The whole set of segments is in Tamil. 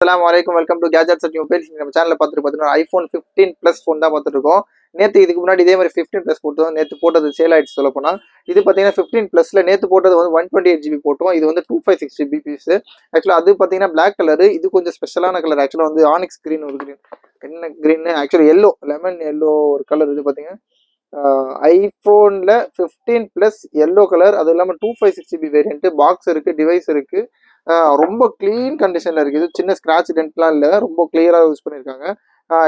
அஸ்ஸலாமு அலைக்கும் welcome to gadgets at mobiles. நம்ம சேனலில் பார்த்துட்டு பார்த்தீங்கன்னா ஐஃபோன் 15 ப்ளஸ் ஃபோன் தான் பார்த்துட்டு இருக்கோம். நேற்று இதுக்கு முன்னாடி இதே மாதிரி 15 ப்ளஸ் போட்டோம். நேற்று போட்டது சேல் ஆயிடுச்சு சொல்ல போனால். இது பார்த்தீங்கன்னா 15 ப்ளஸில் நேற்று போட்டது வந்து 128 GB போட்டோம். இது வந்து 256 GB பீஸ். ஆக்சுவலாக அது பார்த்தீங்கன்னா பிளாக் கலரு. இது கொஞ்சம் ஸ்பெஷலான கலர். ஆக்சுவலாக வந்து ஆனிக்ஸ் கிரீன் ஒரு கிரீன், என்ன green, actually yellow, lemon yellow ஒரு கலர். இது பார்த்தீங்கன்னா ஐஃபோனில் 15 ப்ளஸ் எல்லோ கலர். அது இல்லாமல் 256 GB வேரியன்ட்டு. பாக்ஸ் இருக்குது, டிவைஸ் இருக்குது. ரொம்ப க்ளீன் கண்டிஷனில் இருக்குது. சின்ன ஸ்க்ராட்ச் டென்ட்லாம் இல்லை, ரொம்ப கிளியராக யூஸ் பண்ணியிருக்காங்க.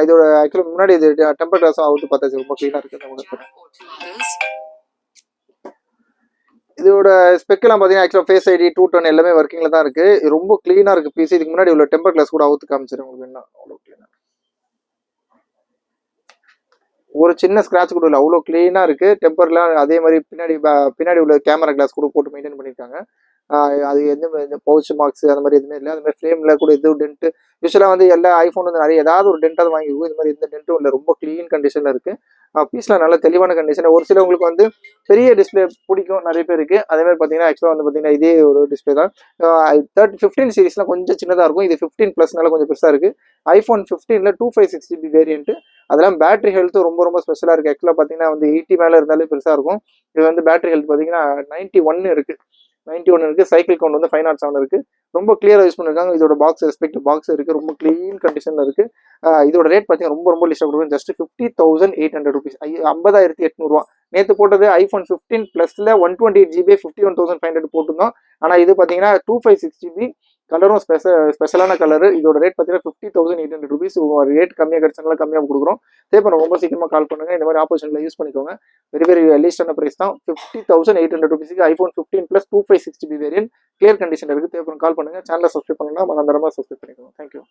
இதோட ஆக்சுவலாக முன்னாடி இது டெம்பர் கிளாஸும் அவுத்து பார்த்தாச்சு, ரொம்ப க்ளீனாக இருக்குது. இதோட ஸ்பெக்கெல்லாம் பார்த்தீங்கன்னா ஆக்சுவலாக ஃபேஸ் ஐடி 210 எல்லாமே ஒர்க்கிங்கில் தான் இருக்குது. ரொம்ப க்ளீனாக இருக்குது பீஸ். இதுக்கு முன்னாடி உள்ள டெம்பர் கிளாஸ் கூட அவுத்து காமிச்சிடும் உங்களுக்கு. என்ன அவ்வளோ க்ளீனாக, ஒரு சின்ன ஸ்க்ராட்ச் கூட இல்லை, அவ்வளோ க்ளீனாக இருக்குது. டெம்பர்லாம் அதே மாதிரி பின்னாடி உள்ள கேமரா கிளாஸ் கூட போட்டு மெயின்டைன் பண்ணியிருக்காங்க. அது எந்த பவுச் மார்க்ஸ் அந்த மாதிரி எதுவுமே இல்லை. அது மாதிரி ஃப்ரேமில் கூட எதுவும் டென்ட்டு, யூஸ்வலாக வந்து எல்லா ஐஃபோன் வந்து நிறைய ஏதாவது ஒரு டென்ட்டாவது வாங்கிக்கும். இது மாதிரி எந்த டென்ட்டும் இல்லை, ரொம்ப க்ளீன் கண்டிஷனில் இருக்குது. பீஸ்லாம் நல்ல தெளிவான கண்டிஷன். ஒரு சிலவங்களுக்கு வந்து பெரிய டிஸ்பிளே பிடிக்கும் நிறைய பேருக்கு. அதே மாதிரி பார்த்தீங்கன்னா ஆக்சுவலாக வந்து பார்த்தீங்கன்னா இதே ஒரு டிஸ்பிளே தான். 15 சீரிஸ்லாம் கொஞ்சம் சின்னதாக இருக்கும். இது 15 ப்ளஸ்னால கொஞ்சம் பெருசாக இருக்குது. ஐஃபோன் 15ல் 256 GB வேரியன்ட்டு. அதெல்லாம் பேட்டரி ஹெல்த்து ரொம்ப ரொம்ப ஸ்பெஷலாக இருக்குது. ஆக்சுவலாக பார்த்தீங்கன்னா வந்து 80 மேலே இருந்தாலே பெருசாக இருக்கும். இது வந்து பேட்டரி ஹெல்த் பார்த்தீங்கன்னா 91 இருக்குது. 91 இருக்குது. சைக்கிள் கவுண்ட் வந்து 507 இருக்குது. ரொம்ப கிளியராக யூஸ் பண்ணியிருக்காங்க. இதோட பாக்ஸ் ரெஸ்பெக்ட் பாக்ஸ் இருக்குது, ரொம்ப க்ளீன் கண்டிஷனில் இருக்குது. இதோட ரேட் பார்த்தீங்கன்னா ரொம்ப லிஸ்ட்டாக கொடுக்கும். ஜஸ்ட் 50,800 ருபீஸ், 50,800 நேற்று போட்டது ஐஃபோன் 15 ப்ளஸில் 128 GB 51,500 போட்டிருந்தோம். ஆனால் இது பார்த்தீங்கன்னா 256 GB, கலரும் ஸ்பெஷலான கலரு. இதோட ரேட் பார்த்தீங்கன்னா 50,800 ருபீஸ். ரேட் கம்மியாக கிடைச்சனால கம்மியாக கொடுக்குறோம். தேவை ரொம்ப சீக்கிரமாக கால் பண்ணுங்கள். இந்த மாதிரி ஆப்பர்ச்சுனிட்டியில் யூஸ் பண்ணிக்கோங்க. வெரி லீஸ்டான ப்ரைஸ் தான். 50,800 ருபீஸுக்கு iPhone 15 plus 256 GB variant clear condition இருக்குது. தேவை கால் பண்ணுங்கள். சேனலை சப்ஸ்கிரைப் பண்ணலாம், மறந்துடாம சப்ஸ்கிரைப் பண்ணிக்கோங்க. தேங்க்யூ.